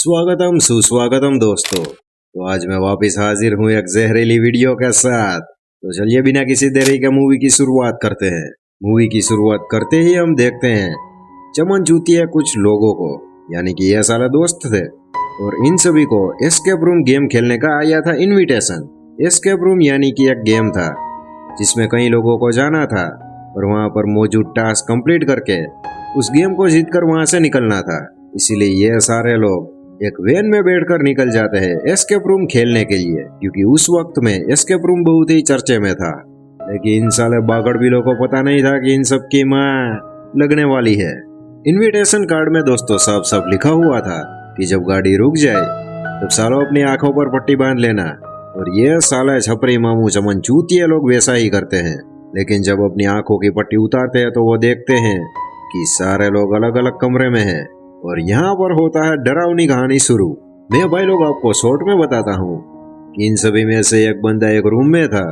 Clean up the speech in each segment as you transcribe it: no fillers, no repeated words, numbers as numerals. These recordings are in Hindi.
स्वागतम सुस्वागतम दोस्तों। तो आज मैं वापस हाजिर हूँ एक जहरीली वीडियो के साथ। तो चलिए बिना किसी देरी के मूवी की शुरुआत करते हैं। मूवी की शुरुआत करते ही हम देखते हैं चमन चूतिया कुछ लोगों को, यानी कि ये सारे दोस्त थे और इन सभी को एस्केप रूम गेम खेलने का आया था इनविटेशन। एस्केप रूम यानी कि एक गेम था जिसमें कई लोगों को जाना था और वहाँ पर मौजूद टास्क कंप्लीट करके उस गेम को जीतकर वहाँ से निकलना था। इसीलिए ये सारे लोग एक वैन में बैठकर निकल जाते हैं एस्केप रूम खेलने के लिए, क्योंकि उस वक्त में एस्केप रूम बहुत ही चर्चे में था। लेकिन इन साले बागड़ बिलों को पता नहीं था कि इन सब की माँ लगने वाली है। इनविटेशन कार्ड में दोस्तों सब लिखा हुआ था कि जब गाड़ी रुक जाए तब सालों अपनी आंखों पर पट्टी बांध लेना। और ये साले छपरी मामू चमन चूतिए लोग वैसा ही करते हैं। लेकिन जब अपनी आंखों की पट्टी उतारते हैं तो वो देखते हैं कि सारे लोग अलग अलग कमरे में हैं और यहाँ पर होता है डरावनी कहानी शुरू। मैं भाई लोग आपको शॉर्ट में बताता हूँ कि इन सभी में से एक बंदा एक रूम में था,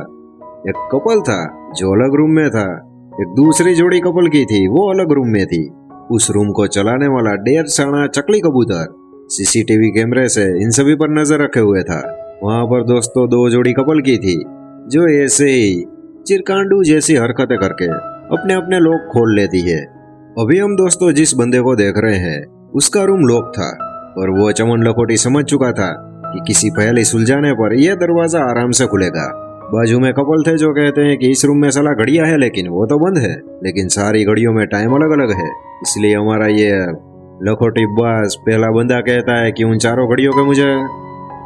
एक कपल था जो अलग रूम में था, एक दूसरी जोड़ी कपल की थी वो अलग रूम में थी। उस रूम को चलाने वाला डेढ़ साना चकली कबूतर सीसीटीवी कैमरे से इन सभी पर नजर रखे हुए था। वहाँ पर दोस्तों दो जोड़ी कपल की थी जो ऐसे ही चिरकांडू जैसी हरकतें करके अपने अपने लॉक खोल लेती है। अभी हम दोस्तों जिस बंदे को देख रहे हैं उसका रूम लॉक था और वो चमन लखोटी समझ चुका था कि किसी पहेली सुलझाने पर यह दरवाजा आराम से खुलेगा। बाजू में कपल थे जो कहते हैं कि इस रूम में साला घड़ियां है लेकिन वो तो बंद है, लेकिन सारी घड़ियों में टाइम अलग अलग है। इसलिए हमारा ये लखोटी बॉस पहला बंदा कहता है कि उन चारों घड़ियों के मुझे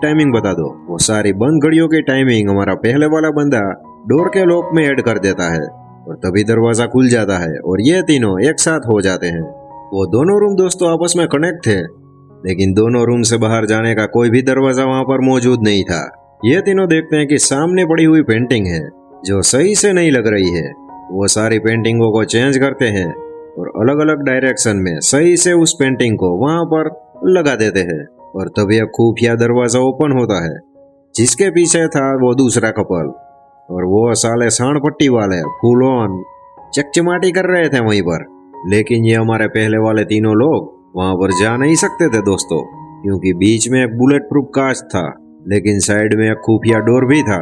टाइमिंग बता दो। वो सारी बंद घड़ियों की टाइमिंग हमारा पहले वाला बंदा डोर के लॉक में ऐड कर देता है और तभी दरवाजा खुल जाता है और ये तीनों एक साथ हो जाते हैं। वो दोनों रूम दोस्तों आपस में कनेक्ट थे, लेकिन दोनों रूम से बाहर जाने का कोई भी दरवाजा वहां पर मौजूद नहीं था। ये तीनों देखते हैं कि सामने पड़ी हुई पेंटिंग है जो सही से नहीं लग रही है। वो सारी पेंटिंगों को चेंज करते हैं और अलग अलग डायरेक्शन में सही से उस पेंटिंग को वहां पर लगा देते हैं और तभी एक खुफिया दरवाजा ओपन होता है जिसके पीछे था वो दूसरा कपल और वो साले सांड पट्टी वाले फुल ऑन चकचमाटी कर रहे थे वहीं पर। लेकिन ये हमारे पहले वाले तीनों लोग वहां पर जा नहीं सकते थे दोस्तों, क्योंकि बीच में एक बुलेट प्रूफ कांच था, लेकिन साइड में एक खुफिया डोर भी था,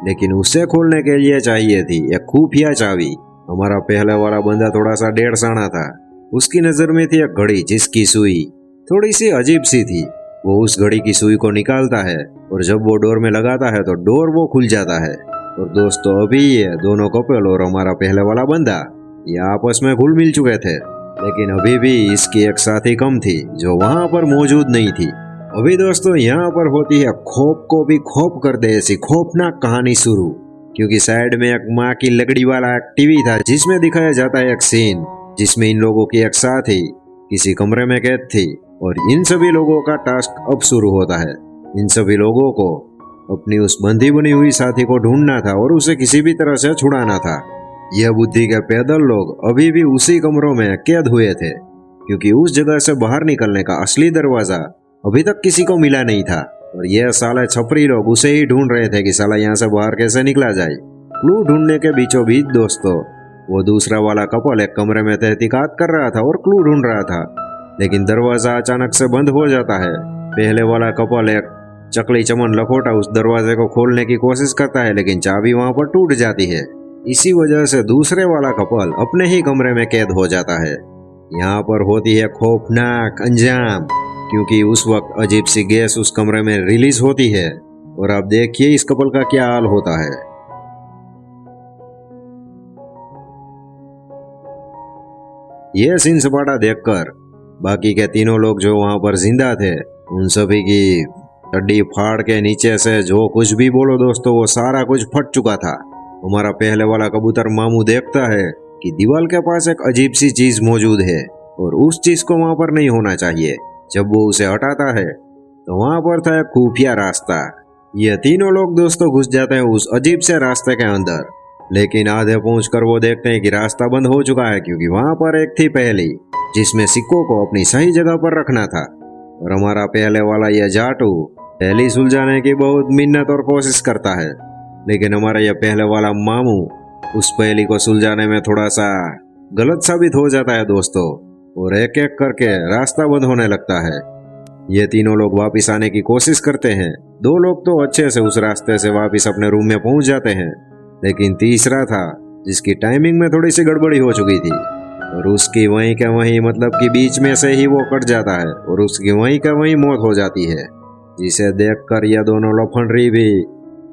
लेकिन उसे खोलने के लिए चाहिए थी एक खुफिया चाबी। हमारा पहले वाला बंदा थोड़ा सा डेढ़ साना था। उसकी नजर में थी एक घड़ी जिसकी सुई थोड़ी सी अजीब सी थी। वो उस घड़ी की सुई को निकालता है और जब वो डोर में लगाता है तो डोर वो खुल जाता है। और दोस्तों अभी ये दोनों कपल और हमारा पहले वाला बंदा ये आपस में घुल मिल चुके थे, लेकिन अभी भी इसकी एक साथी कम थी जो वहां पर मौजूद नहीं थी। अभी दोस्तों यहाँ पर होती है खौफ को भी खौफ कर दे ऐसी खौफनाक कहानी शुरू, क्योंकि साइड में एक माँ की लकड़ी वाला एक टीवी था जिसमें दिखाया जाता है एक सीन जिसमें इन लोगों की एक साथी किसी कमरे में कैद थी और इन सभी लोगों का टास्क अब शुरू होता है। इन सभी लोगों को अपनी उस बंधी बनी हुई साथी को ढूंढना था और उसे किसी भी तरह से छुड़ाना था। यह बुद्धि के पैदल लोग अभी भी उसी कमरों में कैद हुए थे, क्योंकि उस जगह से बाहर निकलने का असली दरवाजा अभी तक किसी को मिला नहीं था और यह साले छपरी लोग उसे ही ढूंढ रहे थे कि साला यहाँ से बाहर कैसे निकला जाए। क्लू ढूंढने के बीचों बीच दोस्तों वो दूसरा वाला कपल एक कमरे में तहकीकात कर रहा था और क्लू ढूंढ रहा था, लेकिन दरवाजा अचानक से बंद हो जाता है। पहले वाला कपल एक चकली चमन लखोटा उस दरवाजे को खोलने की कोशिश करता है, लेकिन चाबी वहां पर टूट जाती है। इसी वजह से दूसरे वाला कपल अपने ही कमरे में कैद हो जाता है। यहाँ पर होती है खौफनाक अंजाम, क्योंकि उस वक्त अजीब सी गैस उस कमरे में रिलीज होती है और आप देखिए इस कपल का क्या हाल होता है। यह सीन सपाटा देखकर बाकी के तीनों लोग जो वहां पर जिंदा थे उन सभी की हड्डी फाड़ के नीचे से जो कुछ भी बोलो दोस्तों वो सारा कुछ फट चुका था। हमारा पहले वाला कबूतर मामू देखता है कि दीवार के पास एक अजीब सी चीज मौजूद है और उस चीज को वहां पर नहीं होना चाहिए। जब वो उसे हटाता है तो वहां पर था एक खुफिया रास्ता। ये तीनों लोग दोस्तों घुस जाते हैं उस अजीब से रास्ते के अंदर, लेकिन आधे पहुंचकर वो देखते हैं कि रास्ता बंद हो चुका है, क्योंकि वहां पर एक थी पहेली जिसमें सिक्कों को अपनी सही जगह पर रखना था। और हमारा पहले वाला यह जाटू पहेली सुलझाने की बहुत मिन्नत और कोशिश करता है, लेकिन हमारा यह पहले वाला मामू उस पहेली को सुलझाने में थोड़ा सा गलत साबित हो जाता है दोस्तों और एक एक करके रास्ता बंद होने लगता है। ये तीनों लोग वापस आने की कोशिश करते हैं। 2 लोग तो अच्छे से उस रास्ते से वापस अपने रूम में पहुंच जाते हैं, लेकिन तीसरा था जिसकी टाइमिंग में थोड़ी सी गड़बड़ी हो चुकी थी और उसकी वहीं का वहीं मतलब कि बीच में से ही वो कट जाता है और उसकी वहीं का वहीं मौत हो जाती है, जिसे देखकर ये दोनों लफंडरी भी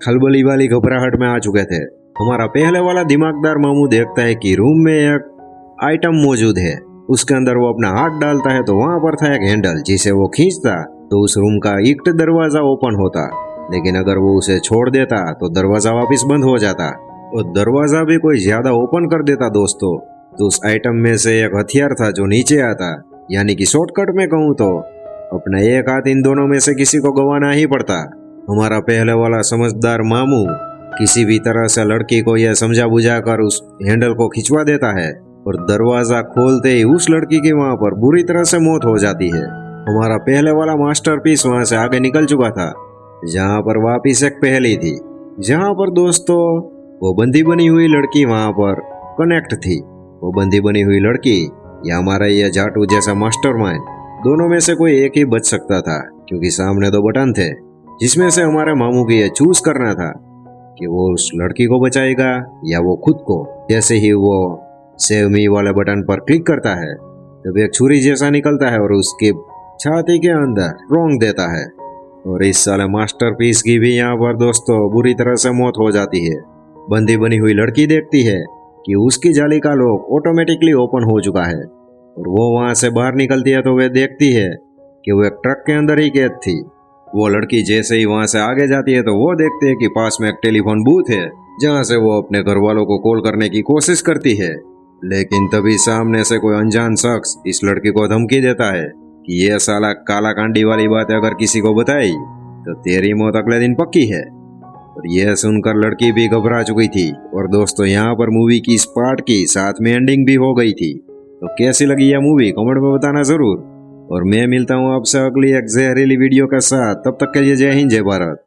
खलबली वाली घबराहट में आ चुके थे। हमारा पहले वाला दिमागदार मामू देखता है कि रूम में एक आइटम मौजूद है। उसके अंदर वो अपना हाथ डालता है तो वहां पर था एक हैंडल, जिसे वो खींचता तो उस रूम का ईंट दरवाजा ओपन होता, लेकिन अगर वो उसे छोड़ देता तो दरवाजा वापस बंद हो जाता और दरवाजा भी कोई ज्यादा ओपन कर देता दोस्तों तो उस आइटम में से एक हथियार था जो नीचे आता, यानी कि शॉर्टकट में कहूँ तो अपना एक हाथ इन दोनों में से किसी को गंवाना ही पड़ता। हमारा पहले वाला समझदार मामू किसी भी तरह से लड़की को यह समझा बुझा कर उस हैंडल को खिंचवा देता है और दरवाजा खोलते ही उस लड़की की वहां पर बुरी तरह से मौत हो जाती है। हमारा पहले वाला मास्टरपीस वहां से आगे निकल चुका था, जहां पर वापिस एक पहेली थी, जहां पर दोस्तों वो बंदी बनी हुई लड़की वहां पर कनेक्ट थी। वो बंदी बनी हुई लड़की या हमारा यह जाटू जैसा मास्टरमाइंड, दोनों में से कोई एक ही बच सकता था, क्योंकि सामने 2 बटन थे, जिसमें से हमारे मामू को यह चूज करना था कि वो उस लड़की को बचाएगा या वो खुद को। जैसे ही वो सेव मी वाले बटन पर क्लिक करता है तब एक छुरी जैसा निकलता है और उसकी छाती के अंदर रोंग देता है और इस साले मास्टरपीस की भी यहाँ पर दोस्तों बुरी तरह से मौत हो जाती है। बंदी बनी हुई लड़की देखती है कि उसकी जाली का लॉक ऑटोमेटिकली ओपन हो चुका है और वो वहां से बाहर निकलती है तो वे देखती है कि वो एक ट्रक के अंदर ही कैद थी। वो लड़की जैसे ही वहां से आगे जाती है तो वो देखते हैं कि पास में एक टेलीफोन बूथ है, जहां से वो अपने घर वालों को कॉल करने की कोशिश करती है, लेकिन तभी सामने से कोई अनजान शख्स इस लड़की को धमकी देता है कि ये साला काला कांडी वाली बात अगर किसी को बताई तो तेरी मौत अगले दिन पक्की है। और यह सुनकर लड़की भी घबरा चुकी थी। और दोस्तों यहाँ पर मूवी की इस पार्ट की साथ में एंडिंग भी हो गई थी। तो कैसी लगी यह मूवी कमेंट में बताना जरूर। और मैं मिलता हूँ आपसे अगली एक जहरीली वीडियो के साथ। तब तक के लिए जय हिंद जय भारत।